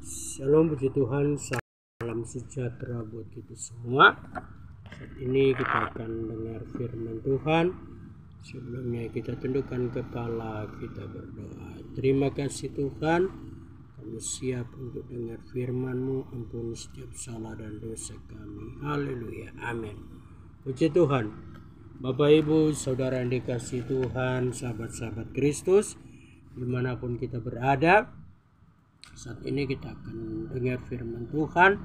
Shalom, puji Tuhan, salam sejahtera buat kita semua. Saat ini kita akan dengar firman Tuhan. Sebelumnya kita tundukkan kepala, kita berdoa. Terima kasih Tuhan, kami siap untuk dengar firman-Mu. Ampuni setiap salah dan dosa kami. Haleluya, amin. Puji Tuhan. Bapak Ibu Saudara yang dikasihi Tuhan, sahabat-sahabat Kristus dimanapun kita berada, saat ini kita akan dengar firman Tuhan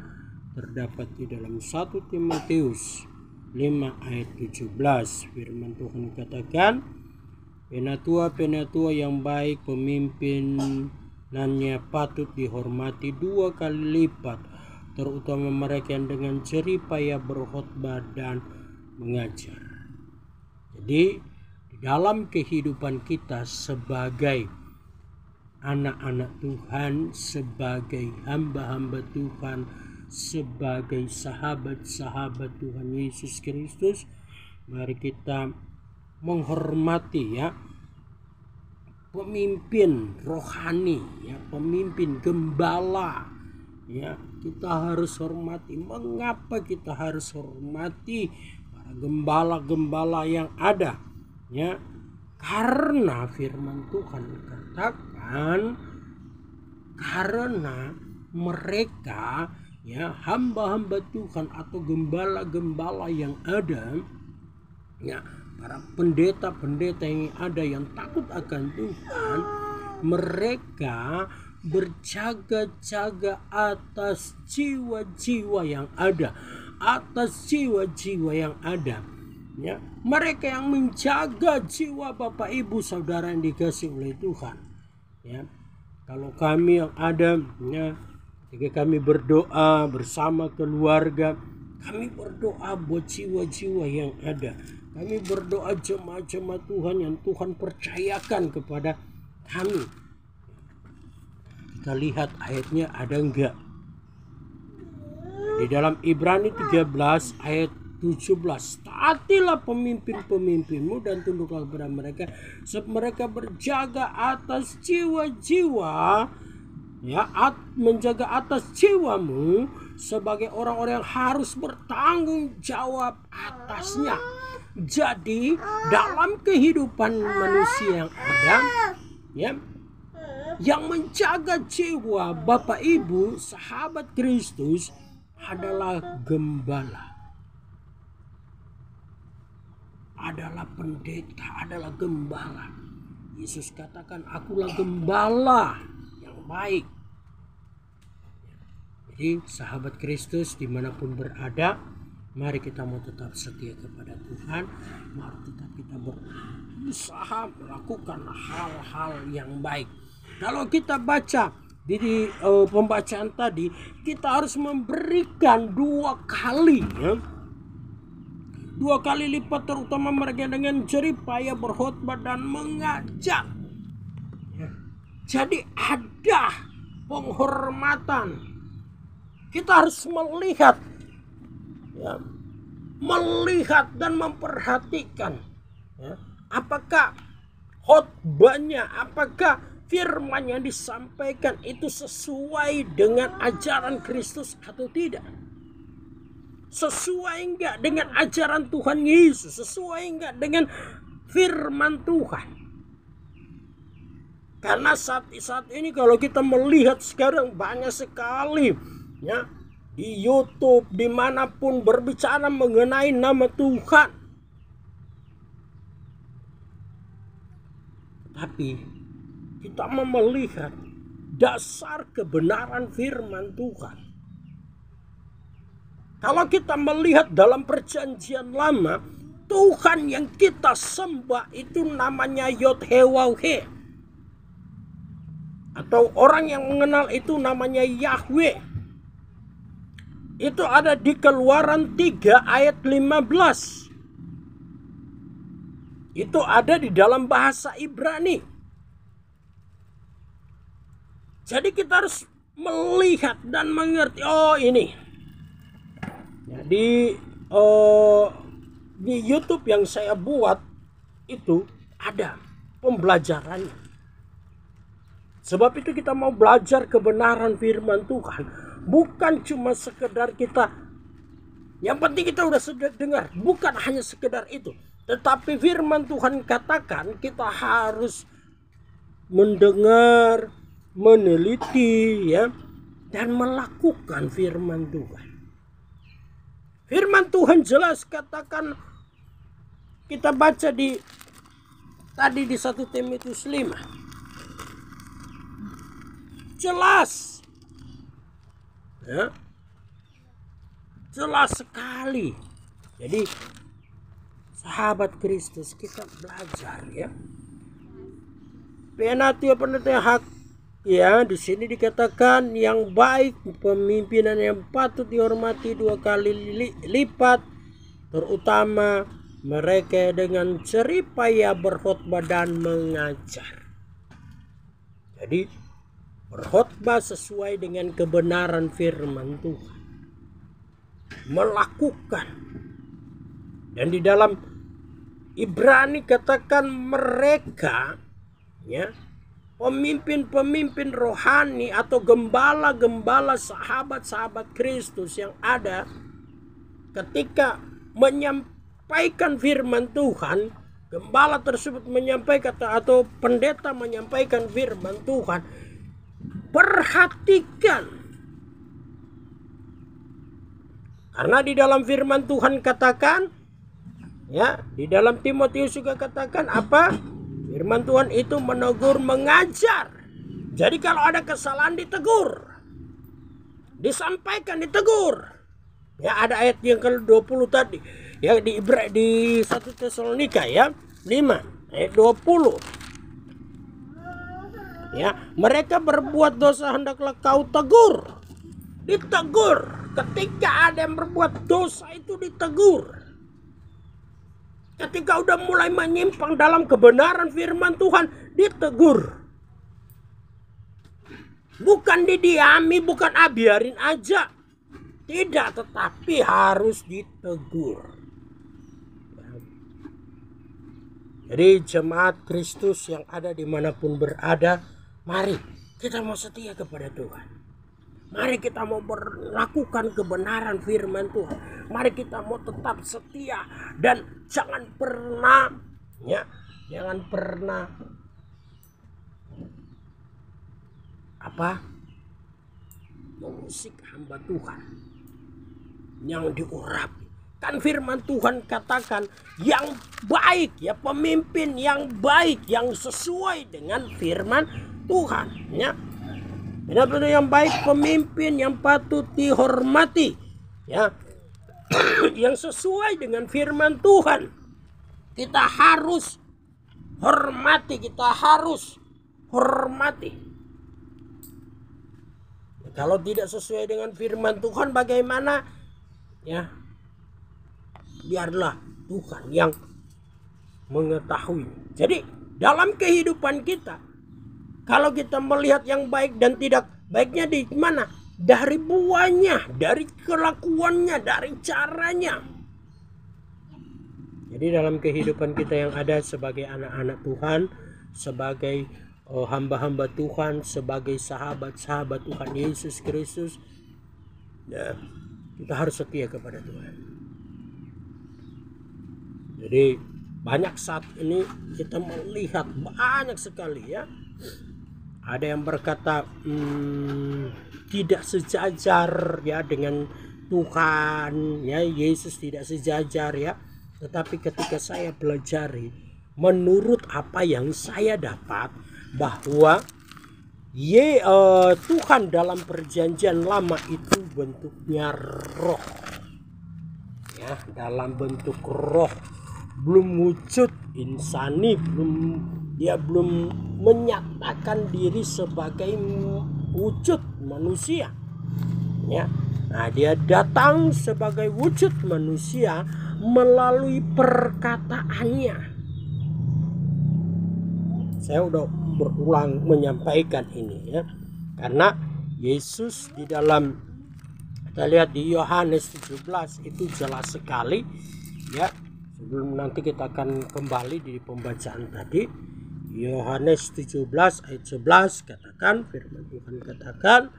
terdapat di dalam 1 Timotius 5 ayat 17. Firman Tuhan katakan, penatua yang baik pemimpinannya patut dihormati 2 kali lipat, terutama mereka yang dengan jerih payah berkhotbah dan mengajar. Jadi di dalam kehidupan kita sebagai anak-anak Tuhan, sebagai hamba-hamba Tuhan, sebagai sahabat-sahabat Tuhan Yesus Kristus, mari kita menghormati pemimpin rohani, pemimpin gembala, kita harus hormati. Mengapa kita harus hormati para gembala-gembala yang ada? Karena firman Tuhan katakan, karena mereka hamba-hamba Tuhan atau gembala-gembala yang ada, para pendeta-pendeta yang ada yang takut akan Tuhan, mereka berjaga-jaga atas jiwa-jiwa yang ada, mereka yang menjaga jiwa Bapak Ibu Saudara yang dikasihi oleh Tuhan. Kalau kami yang ada, ketika kami berdoa bersama keluarga, kami berdoa buat jiwa-jiwa yang ada. Kami berdoa jemaat-jemaat Tuhan yang Tuhan percayakan kepada kami. Kita lihat ayatnya ada enggak? Di dalam Ibrani 13 ayat 17, taatilah pemimpin-pemimpinmu dan tunduklah kepada mereka, sebab mereka berjaga atas jiwa-jiwa, menjaga atas jiwamu sebagai orang-orang yang harus bertanggung jawab atasnya. Jadi dalam kehidupan manusia yang ada, yang menjaga jiwa Bapak Ibu sahabat Kristus adalah gembala, adalah pendeta, adalah gembala. Yesus katakan, akulah gembala yang baik. Jadi sahabat Kristus dimanapun berada, mari kita mau tetap setia kepada Tuhan. Mari kita berusaha melakukan hal-hal yang baik. Kalau kita baca di pembacaan tadi, kita harus memberikan 2 kali, 2 kali lipat, terutama mereka dengan jerih payah berkhotbah dan mengajar. Jadi ada penghormatan. Kita harus melihat dan memperhatikan, apakah khotbahnya, apakah firman yang disampaikan itu sesuai dengan ajaran Kristus atau tidak. Sesuai enggak dengan ajaran Tuhan Yesus? Sesuai enggak dengan firman Tuhan? Karena saat ini kalau kita melihat sekarang banyak sekali di YouTube dimanapun berbicara mengenai nama Tuhan. Tapi kita mau melihat dasar kebenaran firman Tuhan. Kalau kita melihat dalam perjanjian lama, Tuhan yang kita sembah itu namanya Yod-He-Waw-He. Atau orang yang mengenal itu namanya Yahweh. Itu ada di Keluaran 3 ayat 15. Itu ada di dalam bahasa Ibrani. Jadi kita harus melihat dan mengerti, ini. Di YouTube yang saya buat itu ada pembelajarannya. Sebab itu kita mau belajar kebenaran firman Tuhan. Bukan cuma sekedar kita, yang penting kita udah sudah dengar. Bukan hanya sekedar itu. Tetapi firman Tuhan katakan kita harus mendengar, meneliti, ya, dan melakukan firman Tuhan. Firman Tuhan jelas katakan, kita baca tadi di 1 Timotius 5. Jelas, ya, jelas sekali. Jadi sahabat Kristus, kita belajar, ya. Penatio penatio hak, ya, di sini dikatakan yang baik, pemimpinan yang patut dihormati 2 kali lipat, terutama mereka dengan jeripaya berkhotbah dan mengajar. Jadi berkhotbah sesuai dengan kebenaran firman Tuhan, melakukan. Dan di dalam Ibrani katakan mereka, ya, pemimpin-pemimpin rohani atau gembala-gembala sahabat-sahabat Kristus yang ada ketika menyampaikan firman Tuhan, gembala tersebut menyampaikan atau pendeta menyampaikan firman Tuhan, perhatikan. Karena di dalam firman Tuhan katakan, ya, di dalam Timotius juga katakan apa? Firman Tuhan itu menegur, mengajar. Jadi kalau ada kesalahan ditegur, disampaikan, ditegur. Ya, ada ayat yang ke-20 tadi, ya, di 1 Tesalonika, ya, 5 ayat 20. Ya, mereka berbuat dosa hendaklah kau tegur. Ditegur. Ketika ada yang berbuat dosa itu ditegur. Ketika udah mulai menyimpang dalam kebenaran firman Tuhan, ditegur. Bukan didiami, bukan biarin aja. Tidak, tetapi harus ditegur. Jadi jemaat Kristus yang ada dimanapun berada, mari kita mau setia kepada Tuhan. Mari kita mau melakukan kebenaran firman Tuhan. Mari kita mau tetap setia dan jangan pernah, ya, jangan pernah mengusik hamba Tuhan yang diurapi. Kan firman Tuhan katakan yang baik, ya, pemimpin yang baik yang sesuai dengan firman Tuhan, ya. Benar-benar yang baik, pemimpin yang patut dihormati, ya, yang sesuai dengan firman Tuhan. Kita harus hormati, Kalau tidak sesuai dengan firman Tuhan bagaimana? Ya, biarlah Tuhan yang mengetahui. Jadi dalam kehidupan kita, kalau kita melihat yang baik dan tidak baiknya di mana? Dari buahnya, dari kelakuannya, dari caranya. Jadi dalam kehidupan kita yang ada sebagai anak-anak Tuhan, sebagai hamba-hamba Tuhan, sebagai sahabat-sahabat Tuhan Yesus Kristus, ya, kita harus setia kepada Tuhan. Jadi banyak saat ini kita melihat banyak sekali, ya, ada yang berkata tidak sejajar, ya, dengan Tuhan, ya, Yesus tidak sejajar, ya. Tetapi ketika saya pelajari menurut apa yang saya dapat, bahwa Tuhan dalam perjanjian lama itu bentuknya roh, ya, dalam bentuk roh, belum wujud insani, dia belum menyatakan diri sebagai wujud manusia, ya. Nah, dia datang sebagai wujud manusia melalui perkataannya. Saya udah berulang menyampaikan ini, ya, karena Yesus di dalam, kita lihat di Yohanes 17 itu jelas sekali, ya. Sebelum nanti kita akan kembali di pembacaan tadi, Yohanes 17 ayat 11 katakan, firman Tuhan katakan,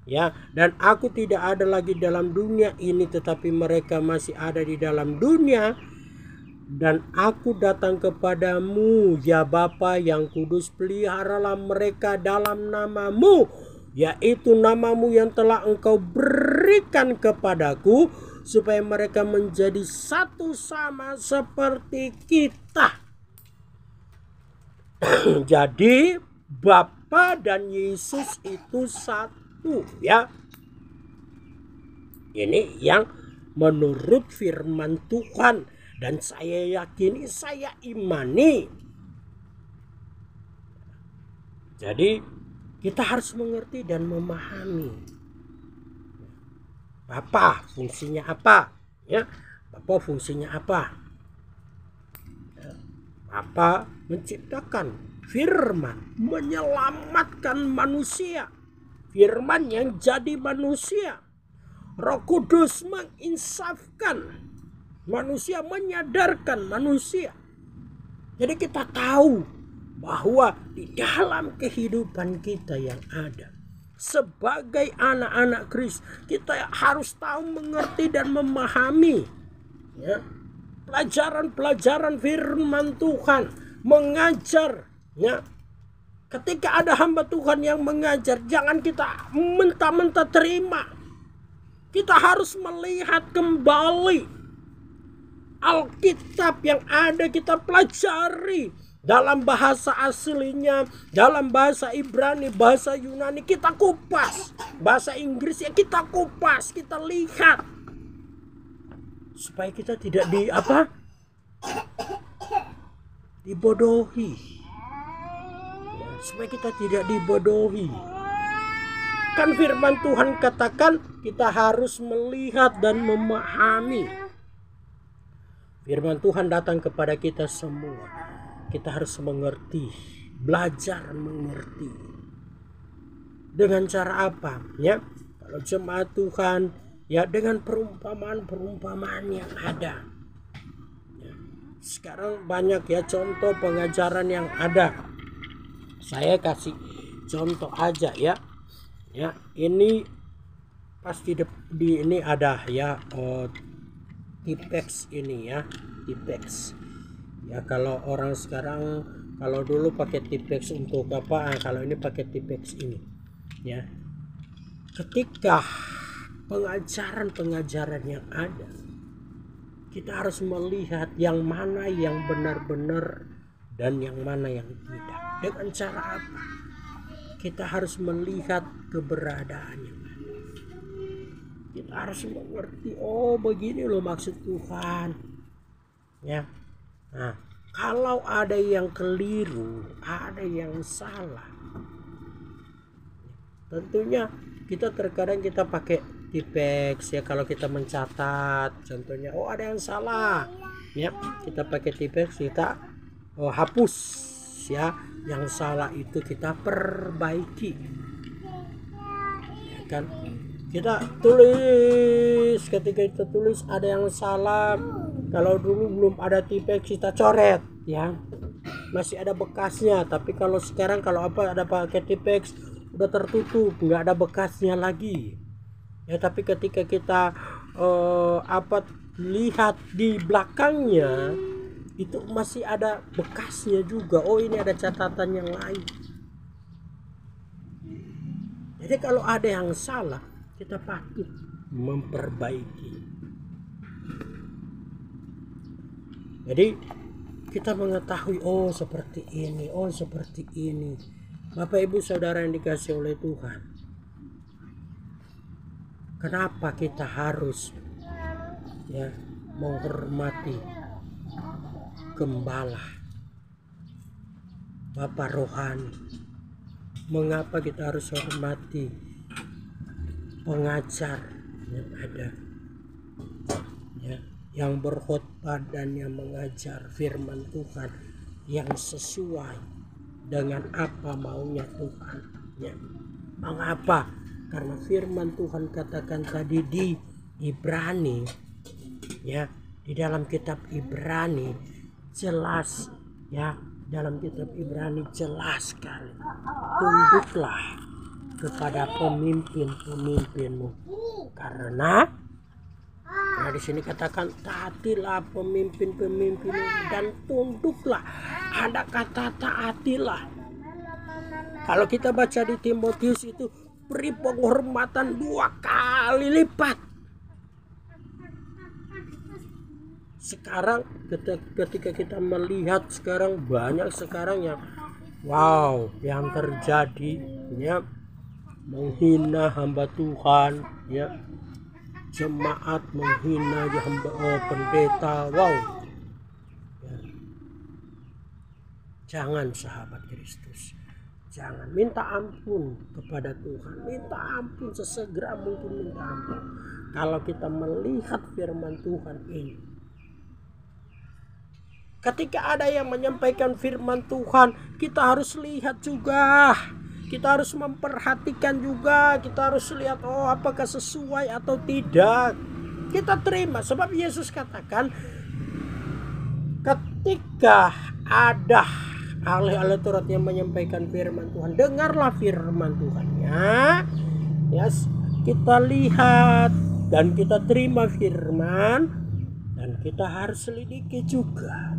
ya, dan aku tidak ada lagi dalam dunia ini, tetapi mereka masih ada di dalam dunia, dan aku datang kepadamu, ya Bapa yang kudus, peliharalah mereka dalam namamu, yaitu namamu yang telah engkau berikan kepadaku, supaya mereka menjadi satu sama seperti kita. Jadi Bapa dan Yesus itu satu, ya. Ini yang menurut firman Tuhan, dan saya yakini, saya imani. Jadi kita harus mengerti dan memahami Bapa fungsinya apa, ya. Bapa fungsinya apa? Bapa menciptakan, firman menyelamatkan manusia, firman yang jadi manusia. Roh Kudus menginsafkan manusia, menyadarkan manusia. Jadi kita tahu bahwa di dalam kehidupan kita yang ada sebagai anak-anak Kristus, kita harus tahu, mengerti dan memahami, ya, pelajaran-pelajaran firman Tuhan, mengajar, ya. Ketika ada hamba Tuhan yang mengajar, jangan kita mentah-mentah terima. Kita harus melihat kembali Alkitab yang ada, kita pelajari dalam bahasa aslinya, dalam bahasa Ibrani, bahasa Yunani, kita kupas, bahasa Inggris ya kita kupas, kita lihat, supaya kita tidak dibodohi, supaya kita tidak dibodohi. Kan firman Tuhan katakan kita harus melihat dan memahami. Firman Tuhan datang kepada kita semua. Kita harus mengerti, belajar mengerti. Dengan cara apa? Ya, kalau jemaat Tuhan, ya, dengan perumpamaan-perumpamaan yang ada. Ya, sekarang banyak ya contoh pengajaran yang ada. Saya kasih contoh aja, ya. Ya, ini pasti di ini ada, ya, Tipex ini, ya, Tipex. Ya, kalau orang sekarang, kalau dulu pakai Tipex untuk apa? Kalau ini pakai Tipex ini, ya. Ketika pengajaran yang ada, kita harus melihat yang mana yang benar-benar dan yang mana yang tidak. Dengan cara apa? Kita harus melihat keberadaan yang ada. Kita harus mengerti, oh begini loh maksud Tuhan, ya. Nah, kalau ada yang keliru, ada yang salah, tentunya kita terkadang kita pakai Tipex, ya. Kalau kita mencatat, contohnya, oh ada yang salah, ya, kita pakai Tipex, kita hapus, ya, yang salah itu kita perbaiki, ya kan. Kita tulis, ketika kita tulis ada yang salah, kalau dulu belum ada Tipex kita coret, ya, masih ada bekasnya. Tapi kalau sekarang, kalau ada pakai Tipex, udah tertutup, nggak ada bekasnya lagi, ya. Tapi ketika kita lihat di belakangnya, itu masih ada bekasnya juga. Oh, ini ada catatan yang lain. Jadi kalau ada yang salah, kita patut memperbaiki. Jadi kita mengetahui, oh seperti ini, oh seperti ini. Bapak Ibu Saudara yang dikasihi oleh Tuhan, kenapa kita harus, ya, menghormati gembala, Bapak rohani? Mengapa kita harus hormati pengajar yang ada, ya, yang berkhotbah dan yang mengajar firman Tuhan yang sesuai dengan apa maunya Tuhan, ya. Mengapa? Karena firman Tuhan katakan tadi di Ibrani, ya, di dalam kitab Ibrani jelas, ya, dalam kitab Ibrani jelas sekali. Tunduklah kepada pemimpin-pemimpinmu. Karena di sini katakan taatilah pemimpin-pemimpinmu dan tunduklah. Ada kata taatilah. Kalau kita baca di Timotius itu beri penghormatan 2 kali lipat. Sekarang ketika kita melihat sekarang banyak sekarang yang yang terjadi ya, menghina hamba Tuhan ya, jemaat menghina hamba pendeta. Ya. Jangan sahabat Kristus, jangan, minta ampun kepada Tuhan, minta ampun sesegera mungkin, minta ampun. Kalau kita melihat firman Tuhan ini, ketika ada yang menyampaikan firman Tuhan, kita harus lihat juga. Kita harus memperhatikan juga. Kita harus lihat apakah sesuai atau tidak. Kita terima. Sebab Yesus katakan ketika ada ahli-ahli Taurat yang menyampaikan firman Tuhan, dengarlah firman Tuhannya. Yes, kita lihat dan kita terima firman. Dan kita harus selidiki juga.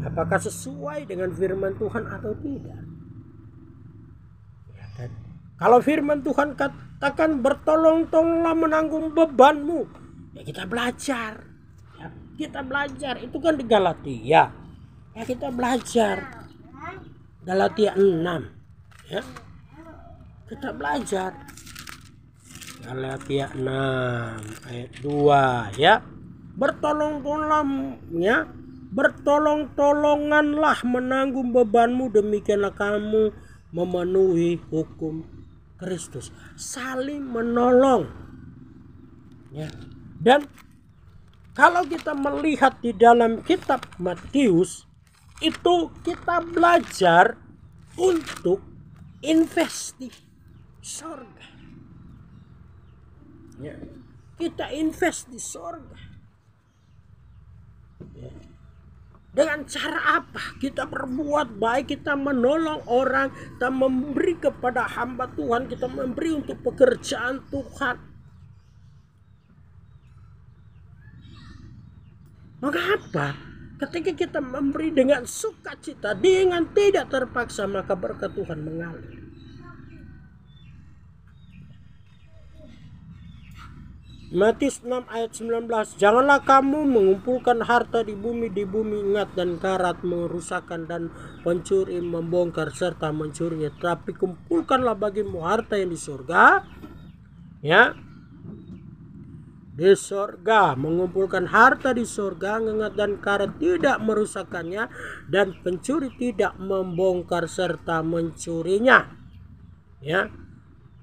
Apakah sesuai dengan firman Tuhan atau tidak? Ya kan? Kalau firman Tuhan katakan bertolong-tolonglah menanggung bebanmu, ya kita belajar. Ya, kita belajar. Itu kan di Galatia. Ya kita belajar. Galatia 6. Ya. Kita belajar. Galatia 6 ayat 2 ya. Bertolong-tolonglah ya. Bertolong-tolonganlah menanggung bebanmu, demikianlah kamu memenuhi hukum Kristus. Saling menolong. Ya. Dan kalau kita melihat di dalam kitab Matius, itu kita belajar untuk invest di surga. Ya. Kita invest di surga. Ya. Dengan cara apa? Kita berbuat baik, kita menolong orang, kita memberi kepada hamba Tuhan, kita memberi untuk pekerjaan Tuhan. Mengapa? Ketika kita memberi dengan sukacita, dengan tidak terpaksa, maka berkat Tuhan mengalir. Matius 6 ayat 19. Janganlah kamu mengumpulkan harta di bumi ingat dan karat merusakkan dan pencuri membongkar serta mencurinya, tapi kumpulkanlah bagimu harta yang di surga. Ya. Di surga, mengumpulkan harta di surga, ingat dan karat tidak merusakkannya dan pencuri tidak membongkar serta mencurinya. Ya.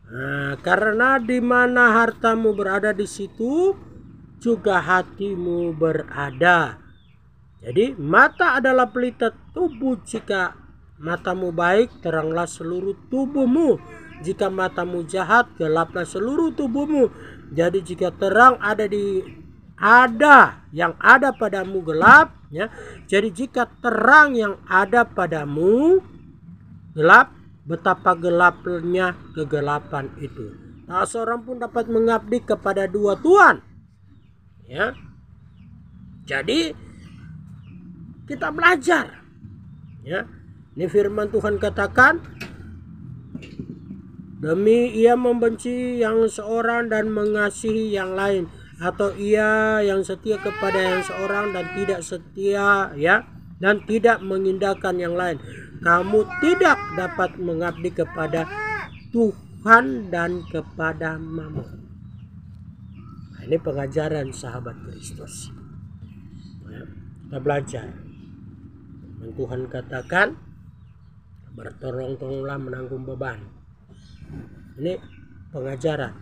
Nah, karena di mana hartamu berada, di situ juga hatimu berada. Jadi mata adalah pelita tubuh. Jika matamu baik, teranglah seluruh tubuhmu. Jika matamu jahat, gelaplah seluruh tubuhmu. Jadi jika terang ada yang ada padamu gelap, ya. Jadi jika terang yang ada padamu gelap, betapa gelapnya kegelapan itu. Tak seorang pun dapat mengabdi kepada 2 tuan. Ya. Jadi kita belajar. Ya. Ini firman Tuhan katakan, demi ia membenci yang seorang dan mengasihi yang lain, atau ia yang setia kepada yang seorang dan tidak setia, ya, dan tidak mengindahkan yang lain, kamu tidak dapat mengabdi kepada Tuhan dan kepada Mammon. Nah, ini pengajaran sahabat Kristus. Ya, kita belajar. Dan Tuhan katakan, bertolong-tolonglah menanggung beban. Ini pengajaran.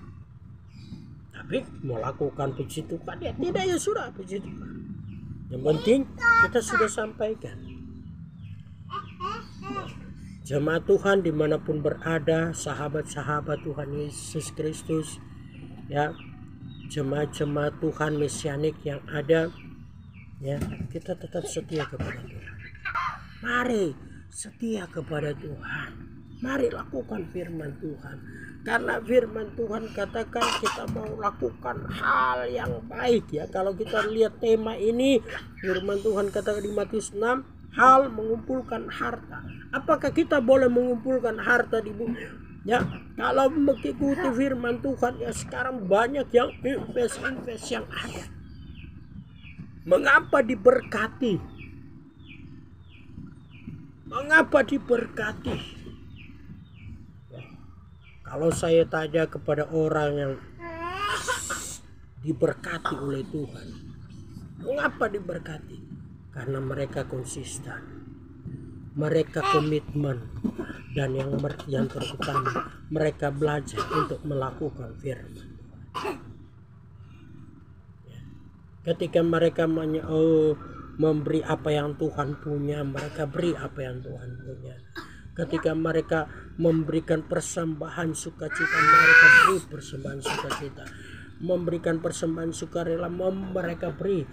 Tapi mau lakukan puji Tuhan, ya tidak, ya sudah puji Tuhan. Yang penting kita sudah sampaikan. Jemaat Tuhan dimanapun berada, sahabat-sahabat Tuhan Yesus Kristus, ya, jemaat-jemaat Tuhan mesianik yang ada, Ya, kita tetap setia kepada Tuhan. Mari setia kepada Tuhan. Mari lakukan firman Tuhan. Karena firman Tuhan katakan kita mau lakukan hal yang baik ya. Kalau kita lihat tema ini, firman Tuhan katakan di Matius 6, hal mengumpulkan harta. Apakah kita boleh mengumpulkan harta di bumi? Ya, kalau mengikuti firman Tuhan ya, sekarang banyak yang invest yang ada. Mengapa diberkati? Mengapa diberkati? Kalau saya tanya kepada orang yang diberkati oleh Tuhan, mengapa diberkati? Karena mereka konsisten, mereka komitmen, dan yang terutama mereka belajar untuk melakukan firman. Ketika mereka memberi apa yang Tuhan punya, mereka beri apa yang Tuhan punya. Ketika mereka memberikan persembahan sukacita, mereka beri persembahan sukacita. Memberikan persembahan sukarela, mereka beri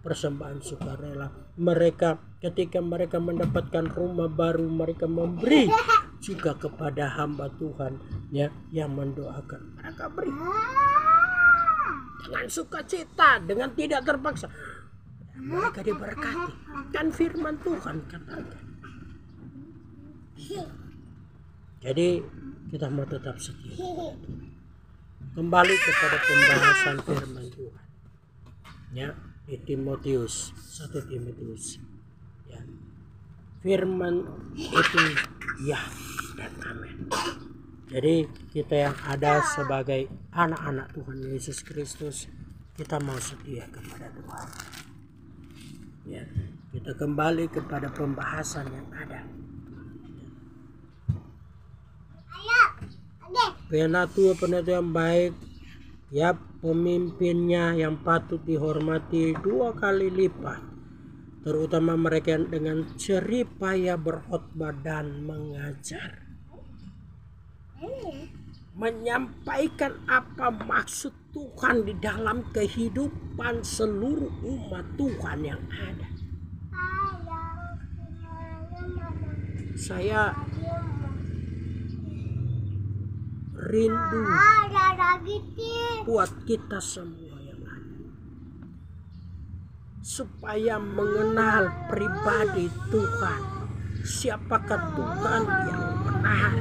persembahan sukarela. Mereka ketika mereka mendapatkan rumah baru, mereka memberi juga kepada hamba Tuhan ya yang mendoakan. Mereka beri dengan sukacita, dengan tidak terpaksa. Mereka diberkati. Kan firman Tuhan katakan. Jadi kita mau tetap setia. Kembali kepada pembahasan firman Tuhan. Ya, di Timotius, 1 Timotius. Ya. Firman itu ya dan amin. Jadi kita yang ada sebagai anak-anak Tuhan Yesus Kristus, kita mau setia kepada Tuhan. Ya, kita kembali kepada pembahasan yang ada. Penatu yang baik ya, pemimpinnya yang patut dihormati 2 kali lipat, terutama mereka yang dengan jerih payah berkhotbah dan mengajar, menyampaikan apa maksud Tuhan di dalam kehidupan seluruh umat Tuhan yang ada. Saya rindu buat kita semua yang ada, supaya mengenal pribadi Tuhan. Siapakah Tuhan yang benar?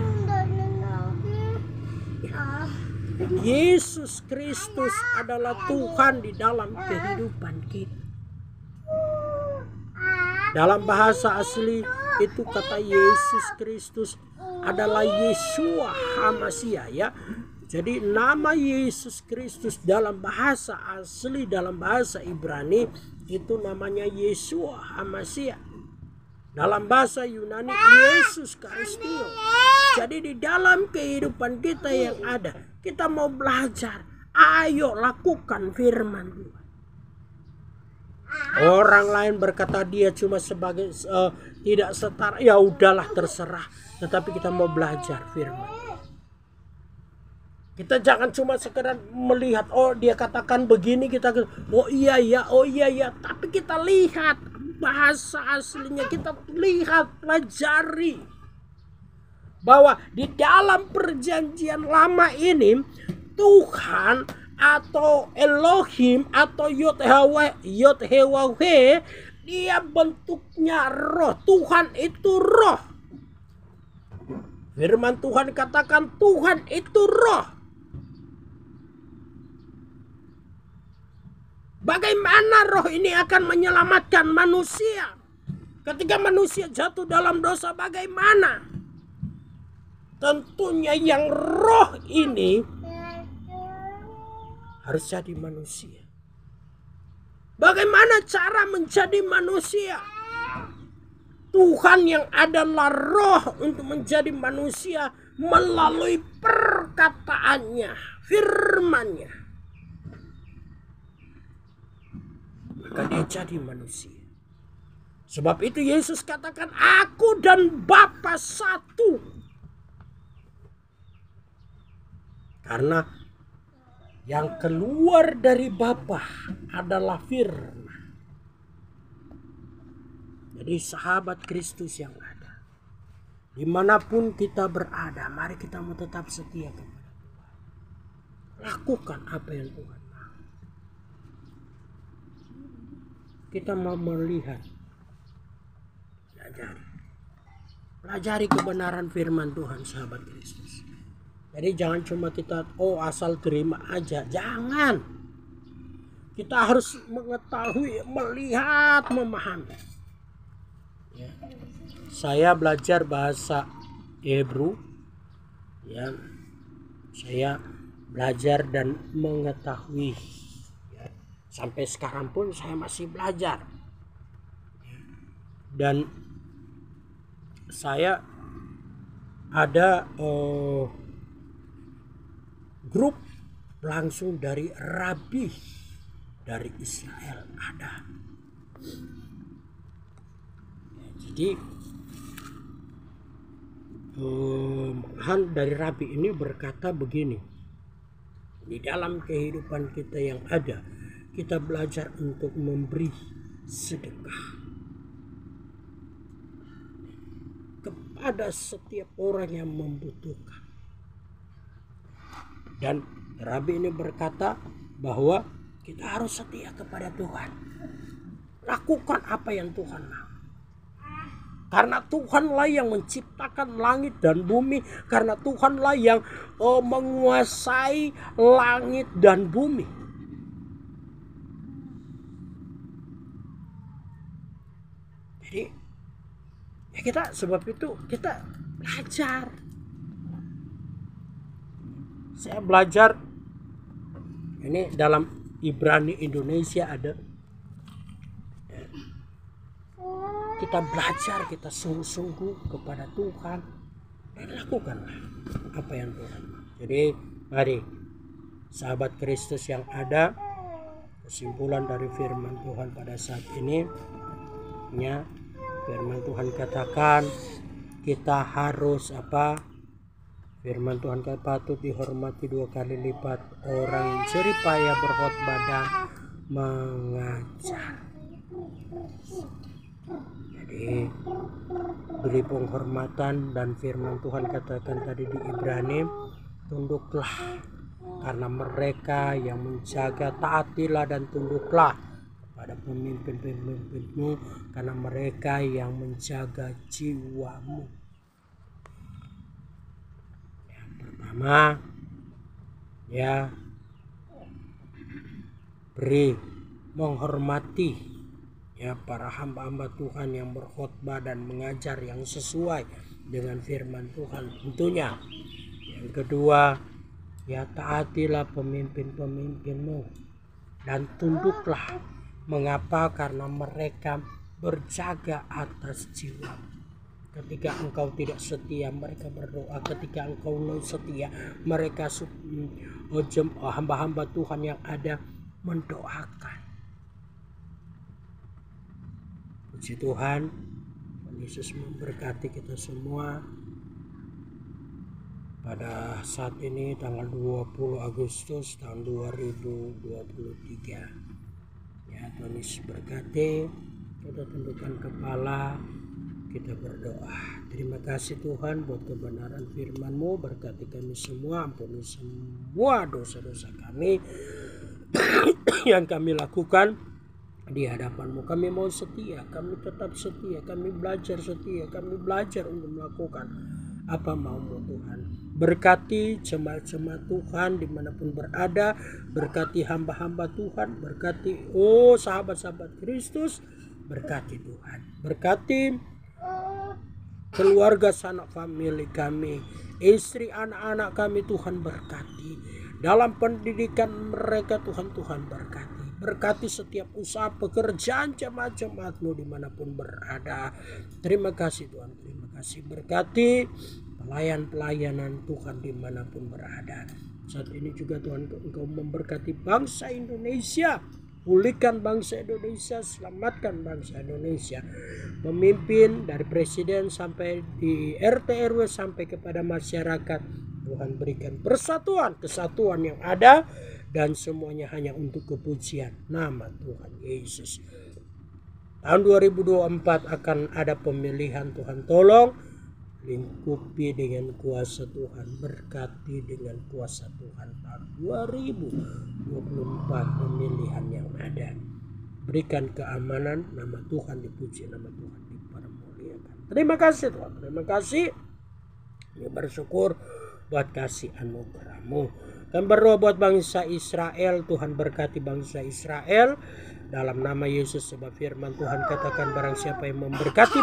Yesus Kristus adalah Tuhan di dalam kehidupan kita. Dalam bahasa asli itu kata Yesus Kristus adalah Yeshua HaMashiach ya. Jadi nama Yesus Kristus dalam bahasa asli, dalam bahasa Ibrani itu namanya Yeshua HaMashiach. Dalam bahasa Yunani Yesus Kristus. Jadi di dalam kehidupan kita yang ada, kita mau belajar, ayo lakukan firman Tuhan. Orang lain berkata dia cuma sebagai tidak setara, ya udahlah terserah. Tetapi kita mau belajar firman. Kita jangan cuma sekedar melihat, oh dia katakan begini, kita oh iya ya, tapi kita lihat bahasa aslinya, kita lihat, pelajari bahwa di dalam perjanjian lama ini Tuhan atau Elohim atau Yod-Heh-Wah-Heh, dia bentuknya roh. Tuhan itu roh. Firman Tuhan katakan Tuhan itu roh. Bagaimana roh ini akan menyelamatkan manusia? Ketika manusia jatuh dalam dosa, bagaimana? Tentunya yang roh ini harus jadi manusia. Bagaimana cara menjadi manusia? Tuhan yang adalah roh untuk menjadi manusia melalui perkataannya, firman-Nya. Maka dia jadi manusia. Sebab itu Yesus katakan, aku dan Bapa satu. Karena yang keluar dari Bapa adalah firman. Jadi sahabat Kristus yang ada, dimanapun kita berada, mari kita mau tetap setia kepada Tuhan. Lakukan apa yang Tuhan mau. Kita mau melihat, pelajari kebenaran firman Tuhan, sahabat Kristus. Jadi jangan cuma kita asal terima aja, jangan. Kita harus mengetahui, melihat, memahami. Ya. Saya belajar bahasa Hebrew, ya. Saya belajar dan mengetahui, ya. Sampai sekarang pun saya masih belajar, ya. Dan saya ada grup langsung dari rabi dari Israel ada. Ya, jadi dari rabi ini berkata begini, di dalam kehidupan kita yang ada, kita belajar untuk memberi sedekah kepada setiap orang yang membutuhkan. Dan rabi ini berkata bahwa kita harus setia kepada Tuhan. Lakukan apa yang Tuhan mau. Karena Tuhanlah yang menciptakan langit dan bumi. Karena Tuhanlah yang menguasai langit dan bumi. Jadi ya kita, sebab itu kita belajar. Saya belajar ini dalam Ibrani Indonesia ada. Kita belajar, kita sungguh-sungguh kepada Tuhan dan lakukanlah apa yang Tuhan mau. Jadi mari sahabat Kristus yang ada, kesimpulan dari firman Tuhan pada saat ini, ya, firman Tuhan katakan kita harus apa? Firman Tuhan kata patut dihormati 2 kali lipat orang yang jerih payah berkhotbah dan mengajar. Jadi beri penghormatan, dan firman Tuhan katakan tadi di Ibrani, tunduklah karena mereka yang menjaga, taatilah dan tunduklah pada pemimpin-pemimpinmu karena mereka yang menjaga jiwamu. Pertama, ya, beri menghormati, ya, para hamba-hamba Tuhan yang berkhotbah dan mengajar yang sesuai dengan firman Tuhan tentunya. Yang kedua, ya, taatilah pemimpin-pemimpinmu dan tunduklah. Mengapa? Karena mereka berjaga atas jiwa. Ketika engkau tidak setia, mereka berdoa. Ketika engkau setia, mereka hamba-hamba Tuhan yang ada mendoakan. Puji Tuhan, Yesus memberkati kita semua. Pada saat ini tanggal 20 Agustus tahun 2023. Ya, Tuhan Yesus berkati. Kita tundukkan kepala. Kita berdoa. Terima kasih Tuhan buat kebenaran firman-Mu. Berkati kami semua. Ampuni semua dosa-dosa kami yang kami lakukan di hadapan-Mu. Kami mau setia. Kami tetap setia. Kami belajar setia. Kami belajar untuk melakukan apa mau-Mu Tuhan. Berkati jemaat-jemaat Tuhan dimanapun berada. Berkati hamba-hamba Tuhan. Berkati sahabat-sahabat Kristus. Berkati Tuhan. Berkati keluarga sanak famili kami, istri anak-anak kami, Tuhan berkati. Dalam pendidikan mereka Tuhan berkati. Berkati setiap usaha pekerjaan jemaat-jemaat-Mu dimanapun berada. Terima kasih Tuhan, terima kasih. Berkati pelayan-pelayanan Tuhan dimanapun berada. Saat ini juga Tuhan, Engkau memberkati bangsa Indonesia. Pulihkan bangsa Indonesia, selamatkan bangsa Indonesia. Pemimpin dari presiden sampai di RT RW sampai kepada masyarakat, Tuhan berikan persatuan, kesatuan yang ada, dan semuanya hanya untuk kepujian nama Tuhan Yesus. Tahun 2024 akan ada pemilihan. Tuhan tolong lingkupi dengan kuasa Tuhan, berkati dengan kuasa Tuhan tahun 2024 pemilihan yang ada. Berikan keamanan, nama Tuhan dipuji, nama Tuhan dipermuliakan. Terima kasih Tuhan, terima kasih. Kami bersyukur buat kasih anugerah-Mu. Kami berdoa buat bangsa Israel, Tuhan berkati bangsa Israel. Dalam nama Yesus, sebab firman Tuhan katakan barang siapa yang memberkati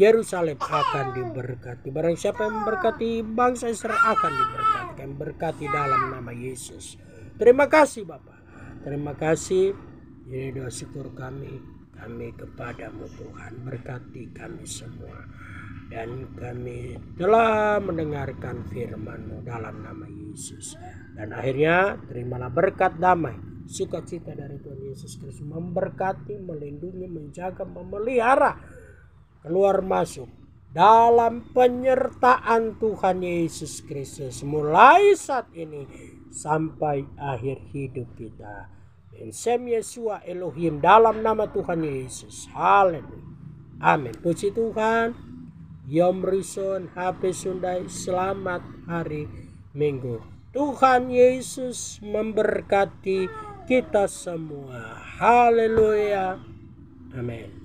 Yerusalem akan diberkati. Barang siapa yang memberkati bangsa Israel akan diberkati. Kami berkati dalam nama Yesus. Terima kasih Bapa. Terima kasih. Ini doa syukur kami kepadamu Tuhan. Berkati kami semua. Dan kami telah mendengarkan firman-Mu dalam nama Yesus. Dan akhirnya terimalah berkat damai, sukacita dari Tuhan Yesus Kristus memberkati, melindungi, menjaga, memelihara, keluar masuk dalam penyertaan Tuhan Yesus Kristus mulai saat ini sampai akhir hidup kita. Sem Yeshua Elohim dalam nama Tuhan Yesus. Haleluya. Amin. Puji Tuhan. Yom Rishon, HP Sundai, selamat hari Minggu. Tuhan Yesus memberkati kita semua. Haleluya. Amin.